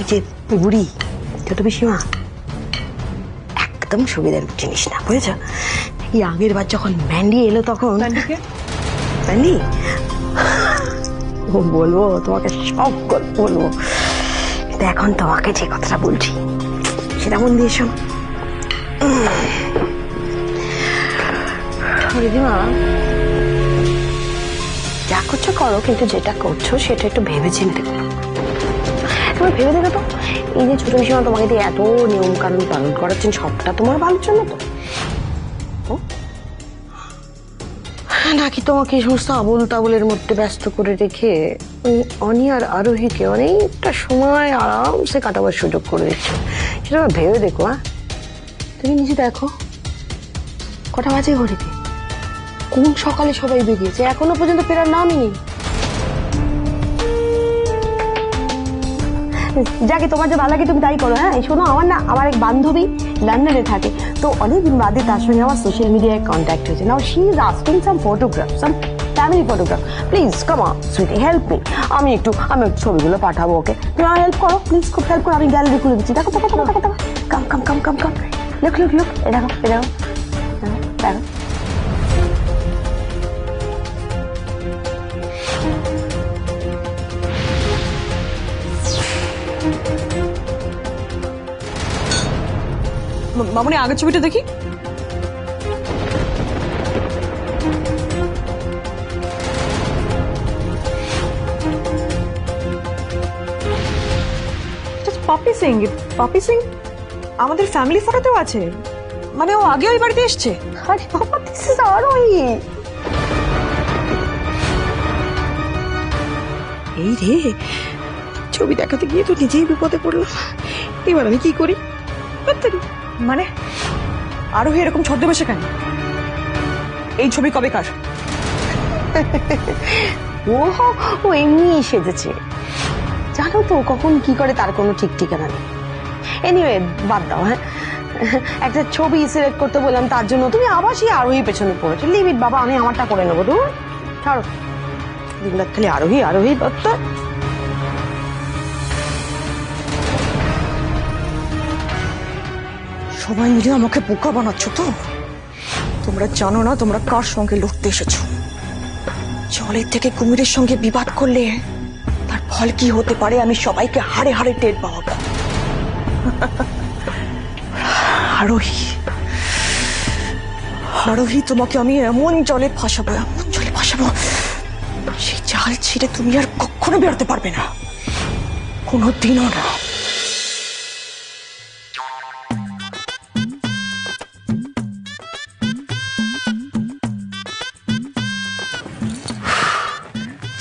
ওই যে বুড়ি ছোট পিসিমা একদম সুবিধার জিনিস না, বুঝেছ? এই আগের বার যখন ম্যান্ডি এলো তখন ম্যান্ডি বলবো তোমাকে সব গল্প বলবো, কিন্তু এখন তোমাকে যে কথাটা বলছি সেটা মন দিয়ে শোনো। দিদিমা যা করছো করো, কিন্তু যেটা করছো সেটা একটু ভেবে চিন্তে করো। তুমি ভেবে দেখো তো, এই যে ছোট পিসিমা তোমাকে দিয়ে এত নিয়ম কানুন পালন করাচ্ছেন, সবটা তোমার ভালোর জন্য তো? নাকি তোমাকে এই সমস্ত আবল তাবলের মধ্যে ব্যস্ত করে রেখে অনি আর আরোহীকে অনেকটা সময় আরামসে কাটাবার সুযোগ করে দিচ্ছ? সেটা ভেবে দেখো। তুমি নিজে দেখো কটা বাজে ঘড়িতে, কোন সকালে সবাই বেরিয়েছে, এখনো পর্যন্ত ফেরার নামই নেই। যাকে তোমার যে ভালো লাগে তুমি তাই করো। হ্যাঁ শোনো, আমার এক বান্ধবী লন্ডনে থাকে, তো অনেকদিন বাদে তার সঙ্গে আমার সোশ্যাল মিডিয়ায় কন্ট্যাক্ট হয়েছে। Now she is asking some photograph, some family photograph. Please come on sweetie, help me. আমি একটু ছবিগুলো পাঠাবো ওকে, তুমি আমার হেল্প করো প্লিজ, খুব হেল্প করো। আমি গ্যালারি খুলে দিচ্ছি, দেখো দেখো দেখো দেখো, কাম কাম কাম কাম কাম, লুক লুক লুক, এ দেখো এ দেখো দেখো। মামনি আগের ছবিটা দেখি। পপি সিং, পপি সিং আমাদের ফ্যামিলি ফটোতেও আছে, মানে ও আগে ওই বাড়িতে এসছে। আরে বাবা, দিস ইজ আরোহী। এই রে, ছবি দেখাতে গিয়ে তো নিজেই বিপদে পড়লাম। এবার আমি কি করি? মানে আরোহী এরকম ছদ্মবেশে কেন? এই ছবি কবেকার? ও এমনি সেজেছে, জানো তো কখন কি করে তার কোনো ঠিক ঠিকানা নেই। এনিওয়ে বাদ দাও। হ্যাঁ, একটা ছবি সিলেক্ট করতে বললাম, তার জন্য তুমি আবার সেই আরোহী পেছনে পড়েছো। লিমিট বাবা, আমি আমারটা করে নেবো। তুমি ছাড়ো, দিনরাত খালি আরোহী আরোহী দত্তা। সবাই মিলে আমাকে বোকা বানাচ্ছ তো? তোমরা জানো না তোমরা কার সঙ্গে লড়তে এসেছো। জলের থেকে কুমিরের সঙ্গে বিবাদ করলে তার ফল কি হতে পারে আমি সবাইকে হাড়ে হাড়ে টের পাওয়াবো। আরোহী, আরোহী, তোমাকে আমি এমন জলে ফাঁসাবো, এমন জলে ফাঁসাবো, সেই জাল ছিঁড়ে তুমি আর কখনো বেরোতে পারবে না, কোনোদিনও না।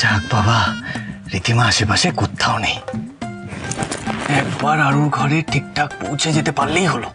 যাক বাবা, রীতিমা আশেপাশে কোথাও নেই। একবার আরুর ঘরে ঠিকঠাক পৌঁছে যেতে পারলেই হলো।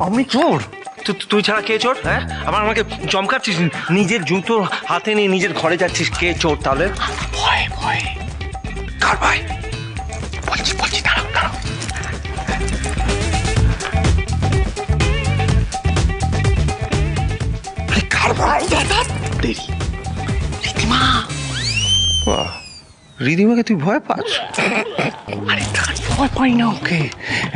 আমি চোর? তুই ছাড়া কে চোর? হ্যাঁ, আমাকে চমকাচ্ছিস? নিজের জুতো হাতে নিয়ে নিজের ঘরে যাচ্ছিস, কে চোর তাহলে? ভয় ভয় কার ভয়? বলছি বলছি, দাঁড়াও দাঁড়াও। আরে কার ভয়? দেরি। রীতিমা। বাহ, রিদিমাকে তুই ভয় পাস? আরে ভয় পাই না ওকে।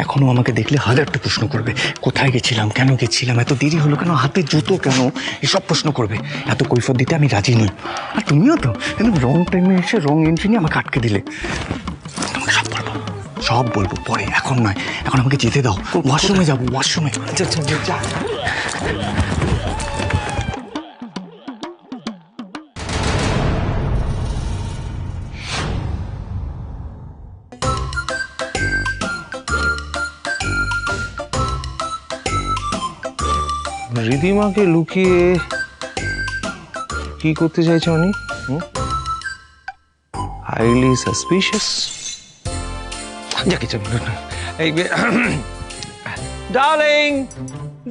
এখনো আমাকে দেখলে হাজারটা প্রশ্ন করবে। কোথায় গেছিলাম, কেন গেছিলাম, এত দেরি হলো কেন, হাতে জুতো কেন, এসব প্রশ্ন করবে। এত কৈফিয়ত দিতে আমি রাজি নই। আর তুমিও তো রং টাইমে এসে রং এন্ট্রি নিয়ে আমাকে আটকে দিলে। তোমাকে সব বলবো, সব বলবো পরে, এখন নয়। এখন আমাকে যেতে দাও, ওয়াশরুমে যাবো, ওয়াশরুমে। যা। রিদিমাকে লুকিয়ে কি করতে চাইছে উনি? Highly suspicious. যাকে এই ডার্লিং,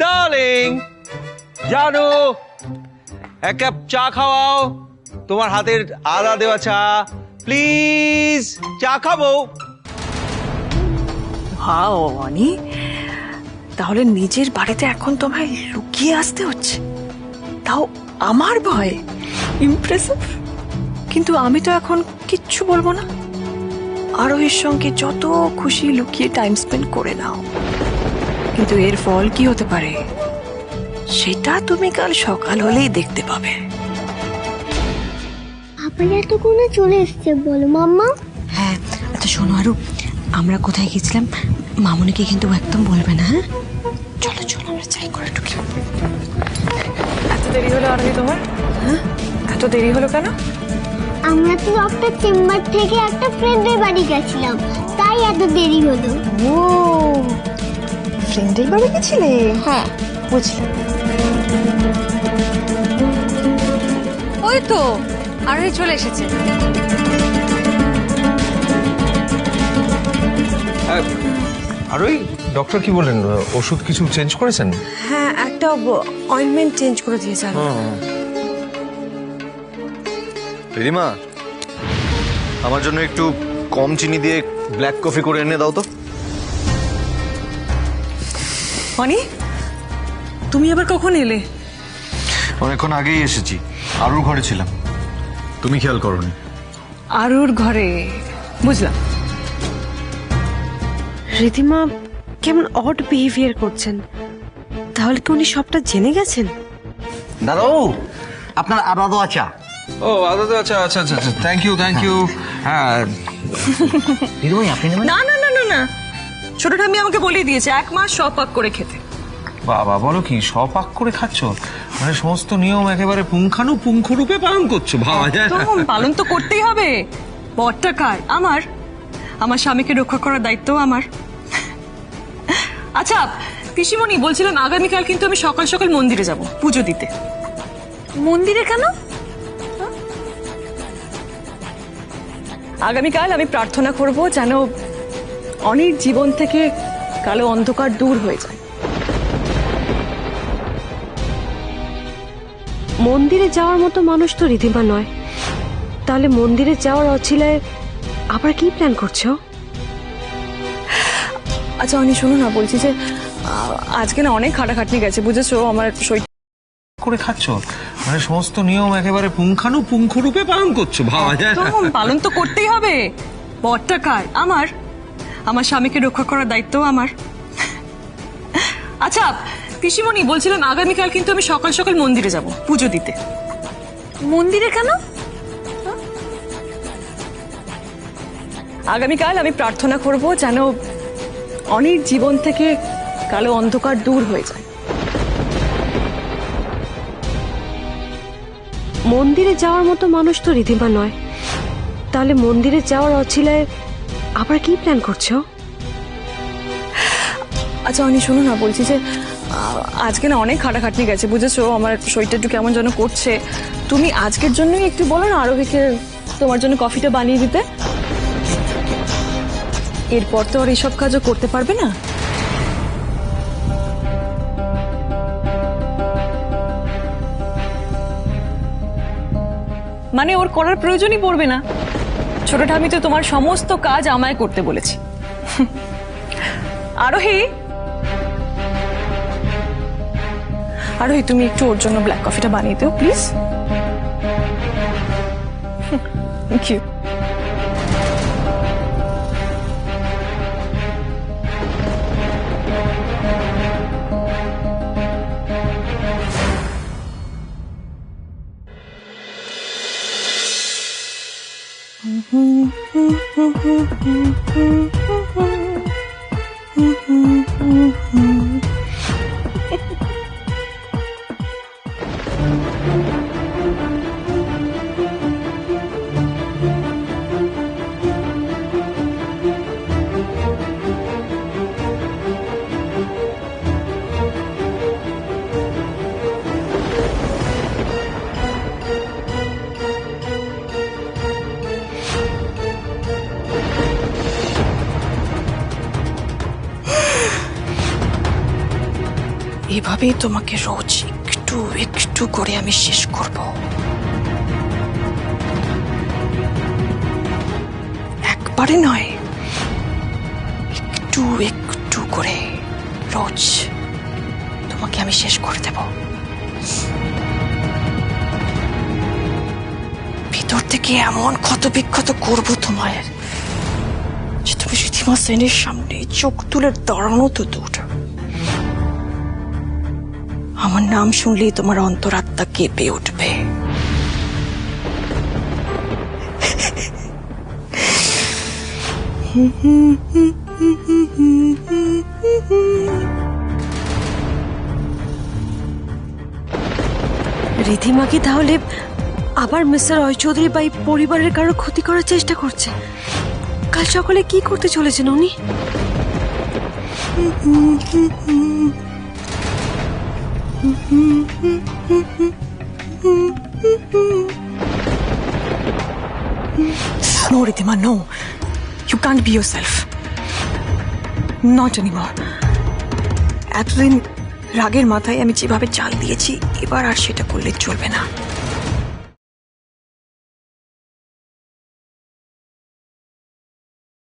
ডার্লিং, জানো এক কাপ চা খাওয়াও, তোমার হাতের আদা দেওয়া চা প্লিজ, চা খাবো। হাও অনি, তাহলে নিজের বাড়িতে এখন তোমায় লুকিয়ে আসতে হচ্ছে, তাও আমার ভয়ে। ইমপ্রেসিভ। কিন্তু আমি তো এখন কিচ্ছু বলবো না। আরোহীর সঙ্গে যত খুশি লুকিয়ে টাইম স্পেন্ড করে নাও, কিন্তু এর ফল কি হতে পারে সেটা তুমি কাল সকাল হলেই দেখতে পাবে। আপনারা তো কোনো চলে এসছে বলো মাম্মা। হ্যাঁ, আচ্ছা শোনো আরু, আমরা কোথায় গেছিলাম মামুনিকে কিন্তু একদম বলবে না, হ্যাঁ? চলো চলো আমরা চাই করে ঢুকি। এত দেরি হলো আরোহী তোমার? হ্যাঁ, এত দেরি হলো কেন? আমরা তো ডক্টর চেম্বার থেকে একটা ফ্রেন্ডের বাড়ি গেছিলাম, তাই এত দেরি হলো। ও, ফ্রেন্ডের বাড়ি গেছিলে? হ্যাঁ, বুঝলাম। ওই তো আরোহী চলে এসেছে। আর ওই ডক্টর কি বললেন, ওষুধ কিছু চেঞ্জ করেছেন? হ্যাঁ, একটা অয়েন্টমেন্ট চেঞ্জ করে দিয়েছে আরু। রিমা, আমার জন্য একটু কম চিনি দিয়ে ব্ল্যাক কফি করে এনে দাও তো। অনি, তুমি আবার কখন এলে? অনেকক্ষণ আগেই এসেছি, আরুর ঘরে ছিলাম, তুমি খেয়াল করোনি। আরুর ঘরে? বুঝলাম। রিধিমা কেমন অড বিহেভিয়ার করছেন, তাহলে কি উনি সবটা জেনে গেছেন? দাদাও, আপনার আদা দেওয়া চা। ও আদা, আচ্ছা আচ্ছা আচ্ছা, থ্যাংক ইউ থ্যাংক ইউ। হ্যাঁ দিদিভাই আপনি নেবেন? না না না না না, ছোট ঠাম্মি আমাকে বলেই দিয়েছে 1 মাস সব পাক করে খেতে। বাবা, বলো কি সপাক করে খাচ্ছ? মানে সমস্ত নিয়ম একেবারে পুঙ্খানুপুঙ্খরূপে পালন করছো, ভাবা যায় না। তো পালন তো করতেই হবে। বরটা কার? আমার। আমার স্বামীকে রক্ষা করার দায়িত্ব আমার। আচ্ছা পিসিমণি, বলছিলাম আগামীকাল কিন্তু আমি সকাল সকাল মন্দিরে যাব পুজো দিতে। মন্দিরে কেন? আগামীকাল আমি প্রার্থনা করব যেন অনেক জীবন থেকে কালো অন্ধকার দূর হয়ে যায়। মন্দিরে যাওয়ার মতো মানুষ তো রিধিমা নয়, তাহলে মন্দিরে যাওয়ার অছিলায় আবার কি প্ল্যান করছো? আচ্ছা অনি শোনো না, বলছি যে আজকে না অনেক খাটাখাটনি গেছে, বুঝেছো? আমার শরীর করে খাচ্ছ, মানে সমস্ত নিয়ম একেবারে পুঙ্খানুপুঙ্খরূপে পালন করছো, ভাবা যায় না। তো পালন তো করতেই হবে। বরটা কার? আমার। আমার স্বামীকে রক্ষা করার দায়িত্ব আমার। আচ্ছা পিসিমণি, বলছিলাম আগামীকাল কিন্তু আমি সকাল সকাল মন্দিরে যাব পুজো দিতে। মন্দিরে কেন? আগামীকাল আমি প্রার্থনা করব যেন অনেক জীবন থেকে কালো অন্ধকার দূর হয়ে যায়। মন্দিরে যাওয়ার মতো মানুষ তো রিধিমা নয়, তাহলে মন্দিরে যাওয়ার অছিলায় আবার কি প্ল্যান করছো? আচ্ছা অনি শোনো না, বলছি যে আজকে না অনেক খাটাখাটনি গেছে, বুঝেছো? আমার শরীরটা একটু কেমন যেন করছে। তুমি আজকের জন্যই একটু বলো না আরোহীকে তোমার জন্য কফিটা বানিয়ে দিতে। এরপর তো আর এইসব কাজও করতে পারবে না। মানে ওর করার প্রয়োজনই পড়বে না। ছোট ঠামি তো তোমার সমস্ত কাজ আমায় করতে বলেছি। আরোহী, আরোহী তুমি একটু ওর জন্য ব্ল্যাক কফিটা বানিয়ে দিও প্লিজ। Thank you. এভাবেই তোমাকে রোজ একটু একটু করে আমি শেষ করব। একবারে নয়, একটু একটু করে রোজ তোমাকে আমি শেষ করে দেব। ভিতর থেকে এমন ক্ষত বিক্ষত করবো তোমার যে তুমি রীতিমা সেনের সামনে চোখ তুলে দাঁড়ানো তো দূর, আমার নাম শুনলেই তোমার অন্তরাত্মা কেঁপে উঠবে। রিধিমা কি তাহলে আবার মিস্টার রয় চৌধুরী বা এই পরিবারের কারো ক্ষতি করার চেষ্টা করছে? কাল সকালে কি করতে চলেছেন উনি? No, Ridhima, no. You can't be yourself. Not anymore. এতদিন রাগের মাথায় আমি যেভাবে চাল দিয়েছি, এবার আর সেটা করলে চলবে না।